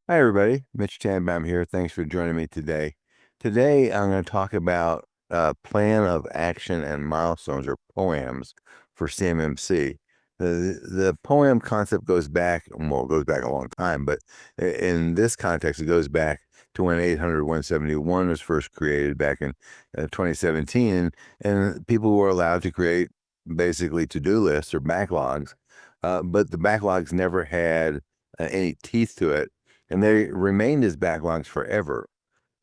Hi, everybody. Mitch Chambam here. Thanks for joining me today. Today, I'm going to talk about Plan of Action and Milestones, or POAMs, for CMMC. The POAM concept goes back, well, it goes back a long time, but in this context, it goes back to when 800.171 was first created back in 2017, and people were allowed to create basically to-do lists or backlogs, but the backlogs never had any teeth to it, and they remained as backlogs forever.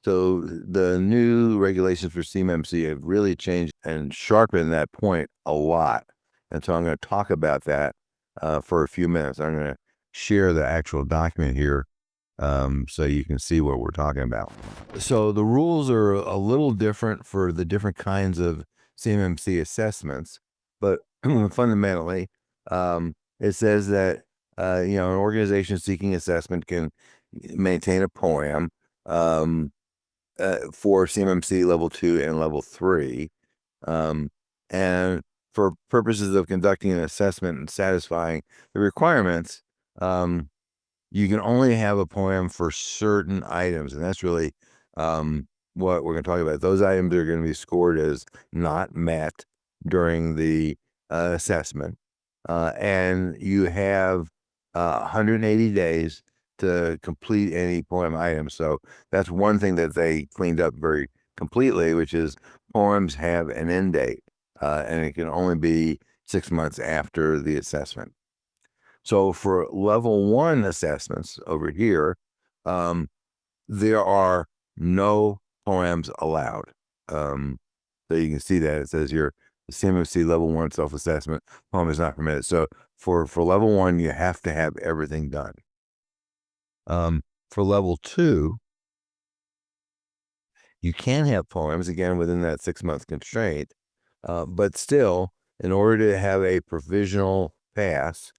So the new regulations for CMMC have really changed and sharpened that point a lot. And so I'm going to talk about that for a few minutes. I'm going to share the actual document here so you can see what we're talking about. So the rules are a little different for the different kinds of CMMC assessments, but fundamentally, it says that an organization seeking assessment can maintain a POAM for CMMC Level 2 and Level 3. And for purposes of conducting an assessment and satisfying the requirements, you can only have a POAM for certain items. And that's really what we're going to talk about. Those items are going to be scored as not met during the assessment. And you have 180 days to complete any POAM items. So that's one thing that they cleaned up very completely, which is POAMs have an end date, and it can only be 6 months after the assessment. So for level 1 assessments over here, there are no POAMs allowed. So you can see that it says here, the CMMC Level 1 self-assessment, POAM is not permitted. So for level 1, you have to have everything done. For level 2, you can have POAMs, again, within that 6-month constraint, but still, in order to have a provisional pass,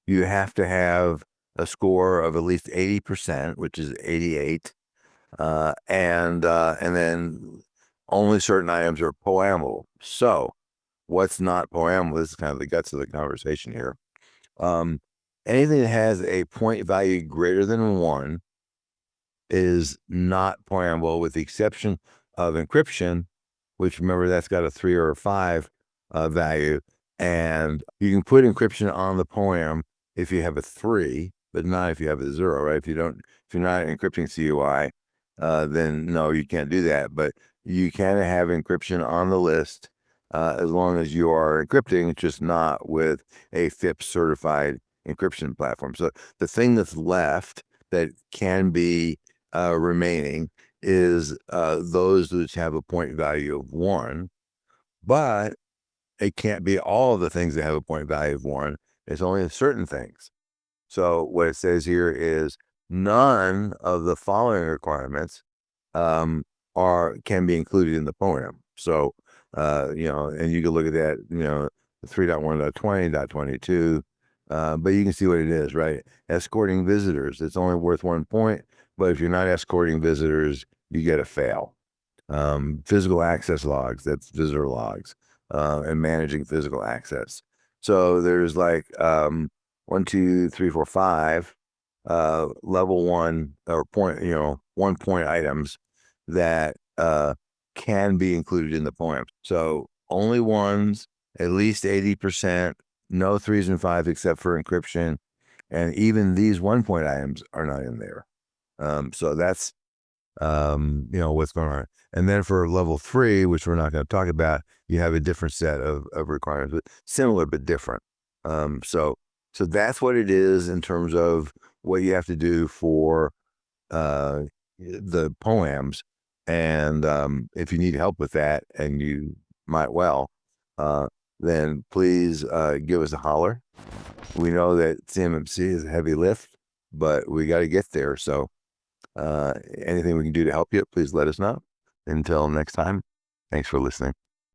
you have to have a score of at least 80%, which is 88, and then only certain items are POAMable. So what's not POAMable? This is kind of the guts of the conversation here. Anything that has a point value greater than 1 is not POAMable, with the exception of encryption, which, remember, that's got a 3 or a 5 value, and you can put encryption on the POAM if you have a 3, but not if you have a 0, right? If you're not encrypting CUI, then no, you can't do that. But you can have encryption on the list as long as you are encrypting, just not with a FIPS certified encryption platform. So the thing that's left that can be remaining is those which have a point value of 1, but it can't be all of the things that have a point value of 1. It's only certain things. So what it says here is none of the following requirements can be included in the POAM. So and you can look at that, 3.1.20.22, but you can see what it is, right? Escorting visitors, it's only worth 1 point, but if you're not escorting visitors, you get a fail. Physical access logs, that's visitor logs, and managing physical access. So there's like 1, 2, 3, 4, 5 level 1 or 1 point items that can be included in the POAM. So only ones, at least 80%, no 3s and 5s except for encryption, and even these 1 point items are not in there. So that's what's going on. And then for level 3, which we're not going to talk about, you have a different set of requirements, but similar but different. So that's what it is in terms of what you have to do for the POAMs. And if you need help with that, and you might well, then please give us a holler. We know that CMMC is a heavy lift, but we got to get there. So anything we can do to help you, please let us know. Until next time, thanks for listening.